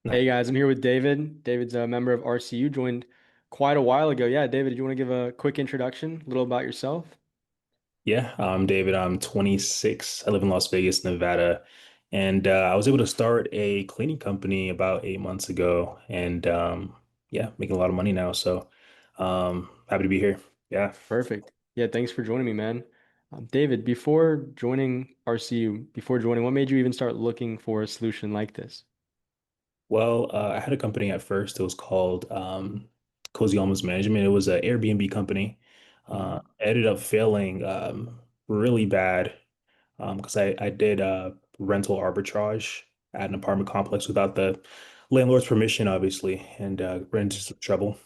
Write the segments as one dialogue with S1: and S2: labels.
S1: No.
S2: Hey guys, I'm here with David. David's a member of RCU, joined quite a while ago. Yeah, David, do you want to give a quick introduction, a little about yourself?
S1: Yeah, I'm David. I'm 26. I live in Las Vegas, Nevada. And I was able to start a cleaning company about 8 months ago. And yeah, making a lot of money now. So happy to be here. Yeah.
S2: Perfect. Yeah, thanks for joining me, man. David, before joining RCU, what made you even start looking for a solution like this?
S1: Well, I had a company at first. It was called Cozy Almost Management. It was an Airbnb company.
S2: Mhm.
S1: It ended up failing really bad because I did rental arbitrage at an apartment complex without the landlord's permission, obviously, and ran into some trouble.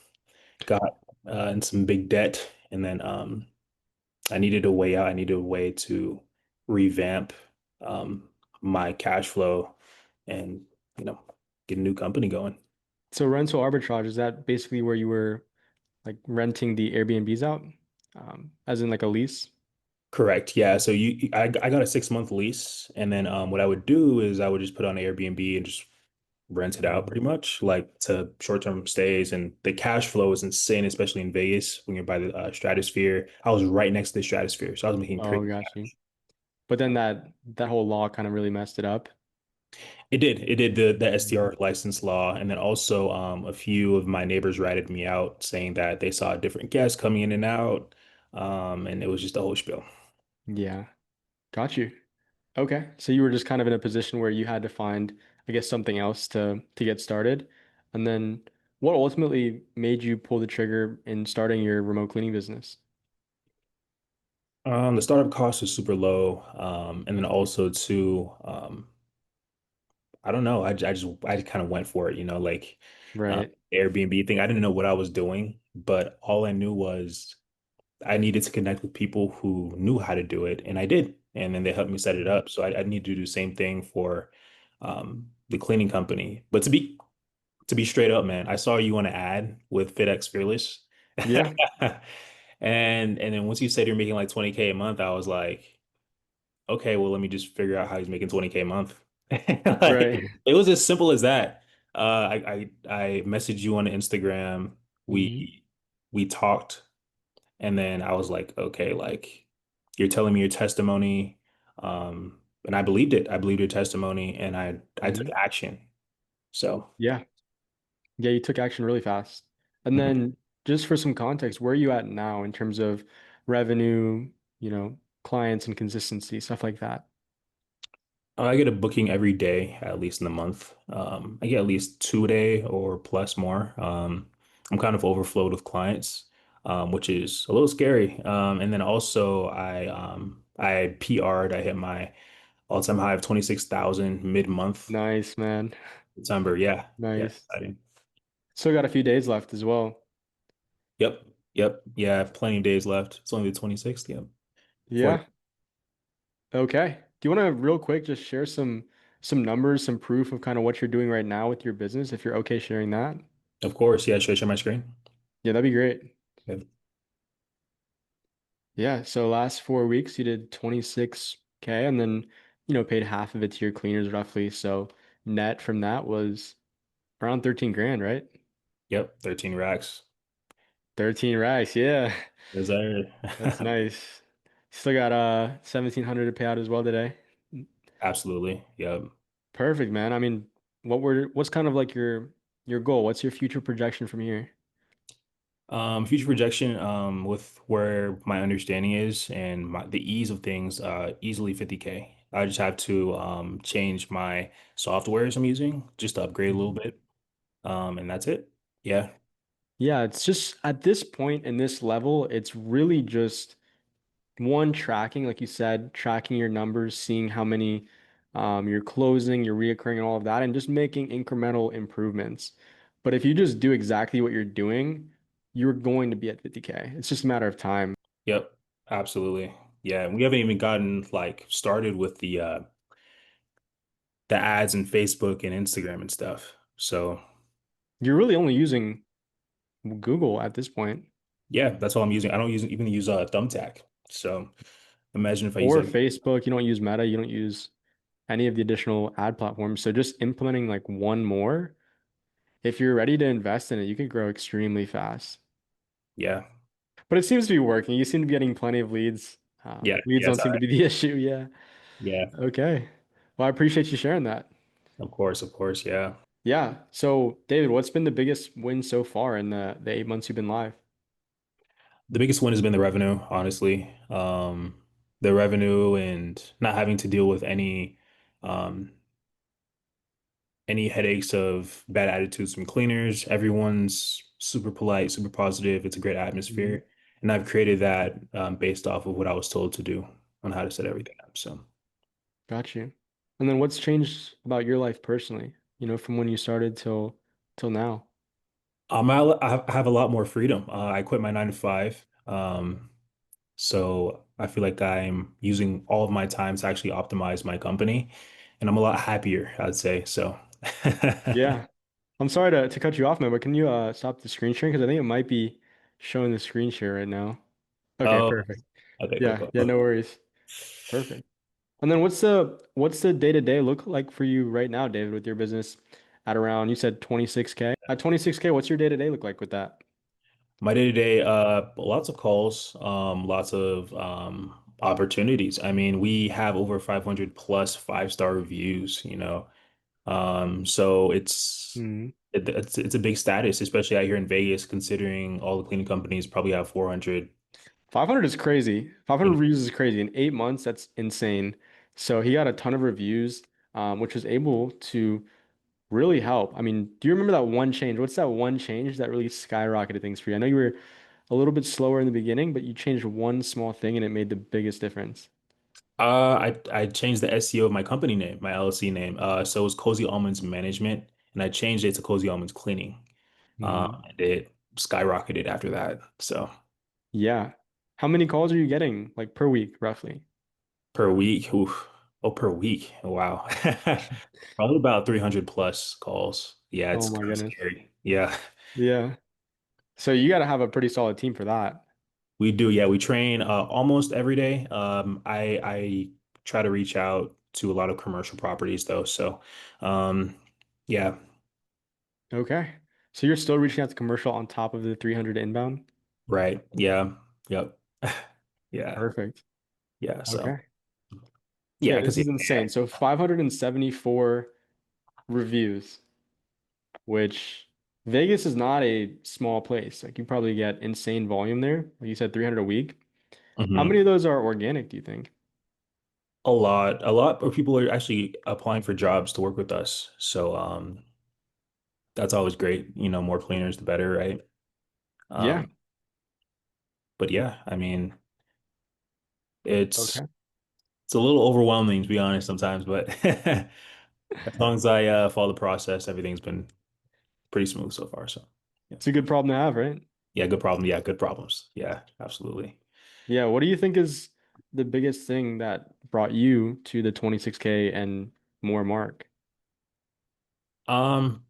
S1: Got in some big debt, and then I needed a way out. I needed a way to revamp um, my cash flow and get a new company going.
S2: So rental arbitrage, is that basically where you were like renting the Airbnbs out, as in like a lease?
S1: Correct. Yeah. So I got a 6 month lease, and then what I would do is I would just put on Airbnb and just rent it out pretty much like to short-term stays, and the cash flow is insane, especially in Vegas when you're by the Stratosphere. I was right next to the Stratosphere, so I was making
S2: Oh,
S1: crazy
S2: got you.
S1: cash.
S2: But then that whole law kind of really messed it up.
S1: It did the
S2: Mhm.
S1: STR license law, and then also a few of my neighbors ratted me out saying that they saw different guests coming in and out, and it was just a whole spiel.
S2: Yeah, got you. Okay. So you were just kind of in a position where you had to find, I guess, something else to get started. And then what ultimately made you pull the trigger in starting your remote cleaning business?
S1: The startup cost is super low, and then also too, I don't know. I kind of went for it, like
S2: Right.
S1: Airbnb thing. I didn't know what I was doing, but all I knew was I needed to connect with people who knew how to do it, and I did. And then they helped me set it
S2: Mhm.
S1: up. So I need to do the same thing for the cleaning company. But to be straight up, man, I saw you on an ad with FedEx Fearless.
S2: Yeah.
S1: And then once you said you're making like 20K a month, I was like, okay, well, let me just figure out how he's making 20K a month. Like
S2: Right.
S1: it was as simple as that. I messaged you on Instagram.
S2: Hmm.
S1: We talked, and then I was like, okay, like you're telling me your testimony, and I believed it. I believed your testimony, and I took
S2: Hmm.
S1: action. So
S2: Yeah. Yeah, you took action really fast. And
S1: mhm.
S2: then just for some context, where are you at now in terms of revenue, clients and consistency, stuff like that?
S1: I get a booking every day, at least in the month. I get at least 2 a day or plus more. I'm kind of overflowed with clients, which is a little scary. And then also I PR'd. I hit my all-time high of 26,000 mid-month
S2: Nice, man.
S1: December. Yeah, yeah,
S2: Nice.
S1: exciting.
S2: Still got a few days left as well.
S1: Yep, yep, yeah. I have plenty of days left. It's only the 26th. Yep. For
S2: Yeah. Okay. Do you want to real quick just share some numbers, some proof of kind of what you're doing right now with your business, if you're okay sharing that?
S1: Of course, yeah. Should I share my screen?
S2: Yeah, that'd be great.
S1: Okay.
S2: Yeah. So last 4 weeks you did 26K and then, paid half of it to your cleaners roughly. So net from that was around 13 grand, right?
S1: Yep, 13 racks.
S2: 13 racks. Yeah.
S1: Is that
S2: That's nice. Still got 1,700 to pay out as well today.
S1: absolutely? Yep.
S2: Perfect, man. I mean, what's kind of like your goal? What's your future projection from here?
S1: Future projection, with where my understanding is and the ease of things, easily 50K. I just have to change my softwares I'm using just to upgrade a little
S2: Mhm.
S1: bit. And that's it. Yeah.
S2: Yeah, it's just at this point in this level, it's really just one tracking, like you said, tracking your numbers, seeing how many you're closing, you're reoccurring, and all of that, and just making incremental improvements. But if you just do exactly what you're doing, you're going to be at 50K. It's just a matter of time.
S1: Yep. Absolutely. Yeah. We haven't even gotten like started with the ads in Facebook and Instagram and stuff. So
S2: You're really only using Google at this point,
S1: yeah, that's all I'm using. I don't even use Thumbtack. So imagine if I use
S2: or
S1: everything.
S2: Facebook. You don't use Meta. You don't use any of the additional ad platforms. So just implementing like one more. if you're ready to invest in it, you could grow extremely fast.
S1: Yeah.
S2: But it seems to be working. You seem to be getting plenty of leads.
S1: Yeah.
S2: Leads don't
S1: Yes.
S2: seem to be the issue. Yeah.
S1: Yeah.
S2: Okay. Well, I appreciate you sharing that.
S1: Of course. Of course. Yeah.
S2: Yeah. So, David, what's been the biggest win so far in the 8 months you've been live?
S1: The biggest win has been the revenue, honestly. The revenue and not having to deal with um, any headaches of bad attitudes from cleaners. Everyone's super polite, super positive. It's a great
S2: Mhm.
S1: atmosphere. And I've created that based off of what I was told to do on how to set everything up. So,
S2: Got you. And then what's changed about your life personally, from when you started till now?
S1: I have a lot more freedom. I quit my 9 to 5. So I feel like I'm using all of my time to actually optimize my company, and I'm a lot happier, I'd say. So,
S2: Yeah. I'm sorry to cut you off, man, but can you stop the screen sharing? Because I think it might be showing the screen share right now. Okay,
S1: oh,
S2: perfect.
S1: okay, cool,
S2: Yeah,
S1: cool.
S2: yeah, no worries. Perfect. And then what's the day-to-day look like for you right now, David, with your business at around, you said 26K? At 26K, what's your day-to-day look like with that?
S1: My day to day, lots of calls, lots of opportunities. I mean, we have over 500 plus 5-star reviews, so
S2: Hmm.
S1: it's a big status, especially out here in Vegas, considering all the cleaning companies probably have 400.
S2: 500 is crazy. 500 reviews is crazy. In 8 months, that's insane. So he got a ton of reviews, which was able to really help. I mean, do you remember that one change? What's that one change that really skyrocketed things for you? I know you were a little bit slower in the beginning, but you changed one small thing and it made the biggest difference.
S1: I changed the SEO of my company name, my LLC name. So it was Cozy Almonds Management, and I changed it to Cozy Almonds Cleaning.
S2: Hmm.
S1: And it skyrocketed after that. So
S2: Yeah. How many calls are you getting like per week, roughly?
S1: per week, oof. Oh, per week. Wow. Probably about 300 plus calls. Yeah,
S2: Oh
S1: it's
S2: my
S1: kind of
S2: goodness.
S1: scary. Yeah,
S2: Yeah. So you got to have a pretty solid team for that.
S1: we do. Yeah, we train almost every day. I try to reach out to a lot of commercial properties though. So, um, yeah,
S2: Okay. So you're still reaching out to commercial on top of the 300 inbound?
S1: right. Yeah, yep. Yeah,
S2: Perfect.
S1: yeah. So,
S2: Okay.
S1: yeah,
S2: Yeah,
S1: I can
S2: this
S1: see.
S2: is insane. So 574 reviews, which Vegas is not a small place. Like you probably get insane volume there. Like you said, 300 a week. How many
S1: Mhm.
S2: of those are organic, do you think?
S1: A lot of people are actually applying for jobs to work with us. So, that's always great. More cleaners, the better, right?
S2: Yeah.
S1: Um, but yeah, I mean, it's
S2: Okay.
S1: it's a little overwhelming to be honest sometimes, but as long as I follow the process, everything's been pretty smooth so far. So yeah,
S2: It's a good problem to have, right?
S1: yeah, good problem. Yeah, good problems. Yeah, absolutely.
S2: Yeah. What do you think is the biggest thing that brought you to the 26K and more mark?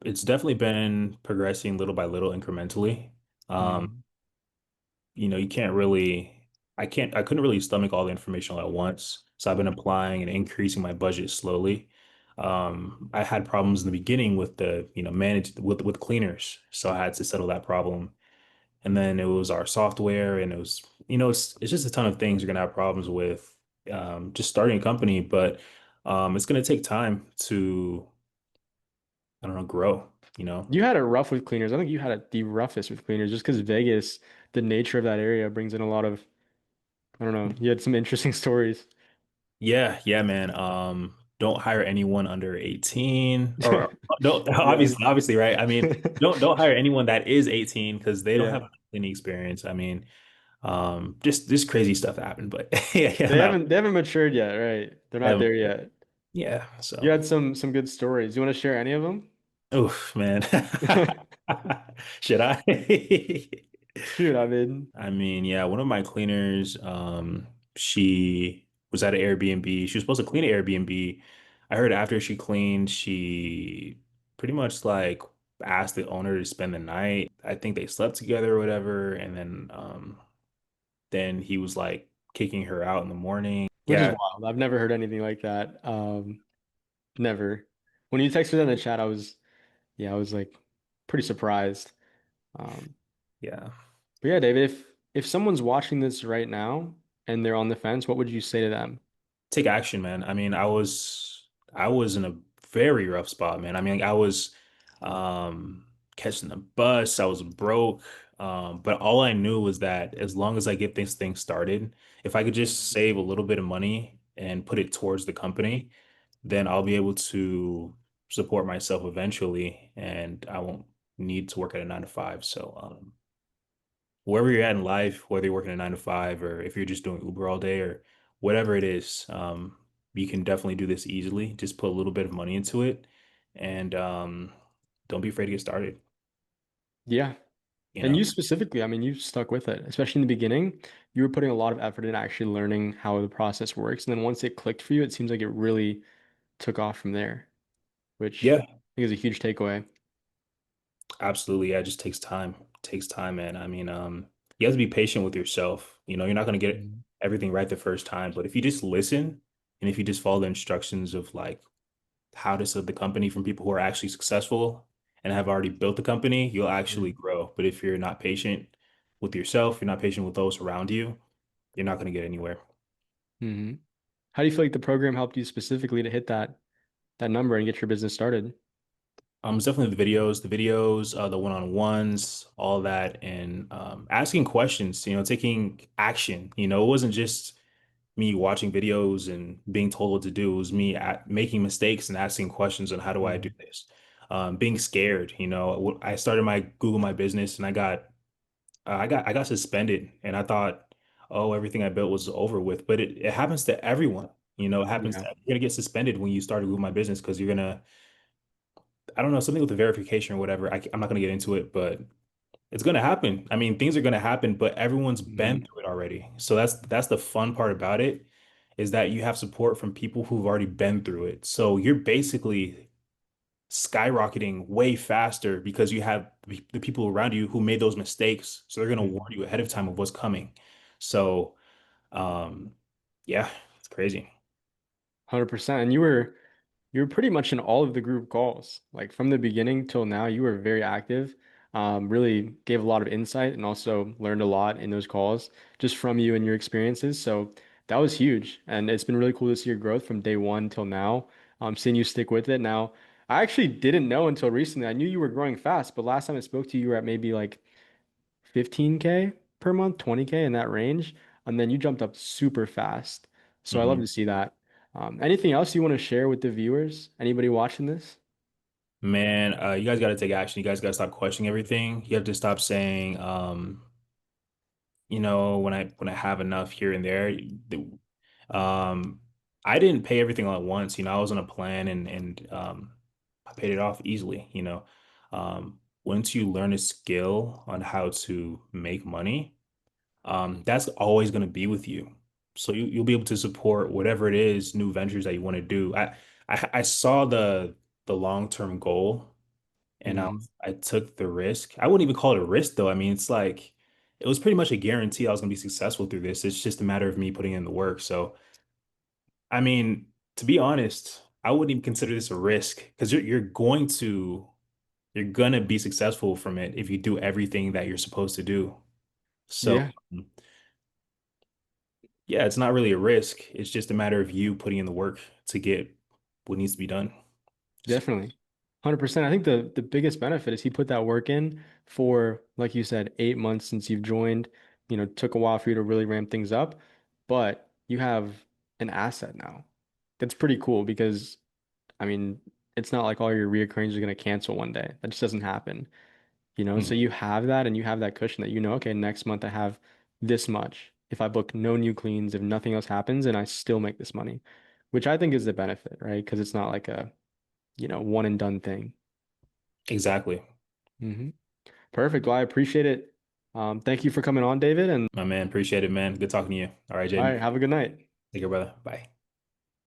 S1: It's definitely been progressing little by little incrementally. Um,
S2: Mhm.
S1: you can't really, I couldn't really stomach all the information all at once. So I've been applying and increasing my budget slowly. I had problems in the beginning with manage with cleaners. So I had to settle that problem. And then it was our software and it was, it's just a ton of things you're gonna have problems with just starting a company, but it's gonna take time to, I don't know, grow, you know.
S2: You had it rough with cleaners. I think you had it the roughest with cleaners just because Vegas, the nature of that area brings in a lot of, I don't know, you had some interesting stories.
S1: Yeah, yeah, man. Don't hire anyone under 18 or don't
S2: Yeah.
S1: obviously, right? I mean, don't hire anyone that is 18 because they don't have
S2: Yeah.
S1: any experience. I mean, just crazy stuff happened, but yeah, yeah,
S2: They
S1: no,
S2: haven't matured yet, right? They're not there yet.
S1: yeah.
S2: You
S1: So,
S2: had some good stories. You want to share any of them?
S1: oof, man. Should I?
S2: Shoot, I mean,
S1: I mean, yeah, one of my cleaners, she was at an Airbnb. She was supposed to clean an Airbnb. I heard after she cleaned, she pretty much like asked the owner to spend the night. I think they slept together or whatever, and then he was like kicking her out in the morning.
S2: which is
S1: Yeah,
S2: wild. I've never heard anything like that. Never. When you texted me in the chat, I was, yeah, I was like pretty surprised. Um,
S1: Yeah.
S2: but yeah, David, if someone's watching this right now and they're on the fence, what would you say to them?
S1: Take action, man. I mean, I was in a very rough spot, man. I mean, I was catching the bus, I was broke. But all I knew was that as long as I get this thing started, if I could just save a little bit of money and put it towards the company, then I'll be able to support myself eventually and I won't need to work at a 9 to 5. So wherever you're at in life, whether you're working a 9 to 5 or if you're just doing Uber all day or whatever it is, you can definitely do this easily. Just put a little bit of money into it and don't be afraid to get started,
S2: Yeah.
S1: you
S2: And
S1: know?
S2: you specifically, I mean, you stuck with it, especially in the beginning. You were putting a lot of effort in actually learning how the process works. And then once it clicked for you, it seems like it really took off from there, which
S1: Yeah,
S2: I think is a huge takeaway.
S1: absolutely. Yeah, it just takes time. Takes time, man. I mean, you have to be patient with yourself. You know, you're not going to get
S2: Mhm.
S1: everything right the first time, but if you just listen and if you just follow the instructions of like how to set the company from people who are actually successful and have already built the company, you'll actually
S2: Mhm.
S1: grow. But if you're not patient with yourself, you're not patient with those around you, you're not going to get anywhere.
S2: Mhm. How do you feel like the program helped you specifically to hit that number and get your business started?
S1: It's definitely the videos, the one-on-ones, all that, and asking questions, taking action. It wasn't just me watching videos and being told what to do. It was me making mistakes and asking questions on how do I do
S2: Mhm.
S1: this. Being scared, I started my Google My Business and I got suspended and I thought, oh, everything I built was over with. But it happens to everyone. It happens
S2: Yeah.
S1: to, you're gonna get suspended when you start Google My Business because you're gonna, I don't know, something with the verification or whatever. I'm not gonna get into it, but it's gonna happen. I mean, things are gonna happen, but everyone's been
S2: Mhm.
S1: through it already. So that's the fun part about it, is that you have support from people who've already been through it. So you're basically skyrocketing way faster because you have the people around you who made those mistakes. So they're going to warn
S2: Mhm.
S1: you ahead of time of what's coming. So, um, yeah, it's crazy.
S2: 100%. And you were pretty much in all of the group calls. Like from the beginning till now, you were very active. Really gave a lot of insight and also learned a lot in those calls just from you and your experiences. So that was huge. And it's been really cool to see your growth from day one till now. Seeing you stick with it. Now, I actually didn't know until recently. I knew you were growing fast, but last time I spoke to you, you were at maybe like 15K per month, 20K in that range. And then you jumped up super fast. So I love
S1: hmm
S2: to see that. Anything else you want to share with the viewers? Anybody watching this?
S1: Man, you guys got to take action. You guys got to stop questioning everything. You have to stop saying, when I have enough here and there. Um, I didn't pay everything all at once. I was on a plan and I paid it off easily. Once you learn a skill on how to make money, that's always going to be with you. So you'll be able to support whatever it is, new ventures that you want to do. I saw the long-term goal and
S2: Hmm.
S1: I took the risk. I wouldn't even call it a risk though. I mean, it's like it was pretty much a guarantee I was going to be successful through this. It's just a matter of me putting in the work. So, I mean, to be honest, I wouldn't even consider this a risk because you're gonna be successful from it if you do everything that you're supposed to do. So,
S2: Yeah,
S1: yeah, it's not really a risk. It's just a matter of you putting in the work to get what needs to be done. So,
S2: definitely. 100%. I think the biggest benefit is he put that work in for, like you said, 8 months since you've joined. Took a while for you to really ramp things up, but you have an asset now. That's pretty cool because, I mean, it's not like all your reoccurrings are going to cancel one day. That just doesn't happen. So
S1: mhm.
S2: you have that and you have that cushion that okay, next month I have this much. If I book no new cleans, if nothing else happens, and I still make this money, which I think is the benefit, right? Because it's not like a, one and done thing.
S1: Exactly.
S2: Hmm. Perfect. Well, I appreciate it. Thank you for coming on, David. And
S1: My man, appreciate it, man. Good talking to you. All right,
S2: all
S1: Jaden.
S2: right, have a good night.
S1: Take care, brother. Bye.